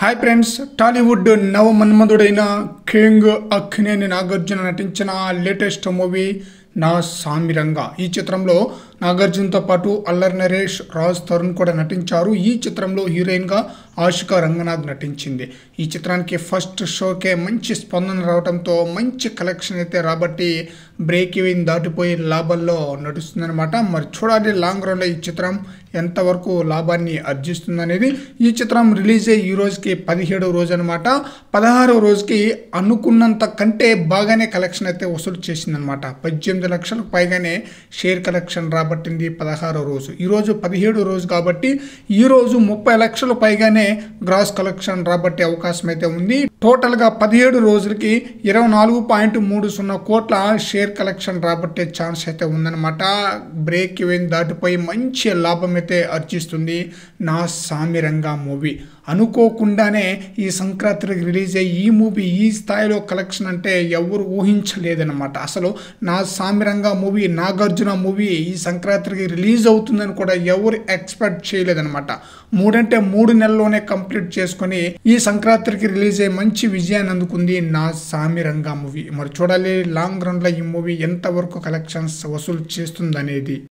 Hi friends, Tollywood నవ మన్మధుడైన king Akkineni Nagarjuna నటించిన latest movie నా సామిరంగా. ఈ చిత్రంలో నాగార్జునతో పాటు అల్లరి నరేష్, రాజ్ తరుణ్ కూడా నటించారు. ఈ చిత్రంలో హీరోయిన్గా ఆషికా రంగనాథ్ నటించింది. ఈ చిత్రానికి ఫస్ట్ షోకే మంచి స్పందన రావడంతో మంచి కలెక్షన్ అయితే రాబట్టి బ్రేక్ ఈవెన్ దాటిపోయి లాభాల్లో నడుస్తుందన్నమాట. మరి చూడాలి లాంగ్ రన్లో ఈ చిత్రం ఎంతవరకు లాభాన్ని ఆర్జిస్తుందనేది. ఈ చిత్రం రిలీజ్ అయ్యి ఈ రోజుకి 17వ రోజు అనమాట. 16వ రోజుకి అనుకున్నంత కంటే బాగానే కలెక్షన్ అయితే వసూలు చేసిందనమాట. 18 లక్షలకు పైగానే షేర్ కలెక్షన్ రాబట్టింది 16వ రోజు. ఈరోజు 17వ రోజు కాబట్టి ఈరోజు 30 లక్షలు పైగానే గ్రాస్ కలెక్షన్ రాబట్టే అవకాశం అయితే ఉంది. టోటల్గా 17 రోజులకి 24.30 కోట్ల షేర్ కలెక్షన్ రాబట్టే ఛాన్స్ అయితే ఉందన్నమాట. బ్రేక్ ఈవెన్ దాటిపోయి మంచి లాభం అయితే ఆర్జిస్తుంది నా సామిరంగా మూవీ. అనుకోకుండానే ఈ సంక్రాంతికి రిలీజ్ అయ్యి ఈ మూవీ ఈ స్థాయిలో కలెక్షన్ అంటే ఎవరు ఊహించలేదన్నమాట. అసలు నా సామిరంగా మూవీ, నాగార్జున మూవీ ఈ సంక్రాంతికి రిలీజ్ అవుతుందని కూడా ఎవరు ఎక్స్పెక్ట్ చేయలేదన్నమాట. 3 నెలల్లోనే కంప్లీట్ చేసుకొని ఈ సంక్రాంతికి రిలీజ్ అయ్యి మంచి విజయాన్ని అందుకుంది నా సామిరంగా మూవీ. మరి చూడాలి లాంగ్ రన్లో ఈ మూవీ ఎంతవరకు కలెక్షన్స్ వసూలు చేస్తుందనేది.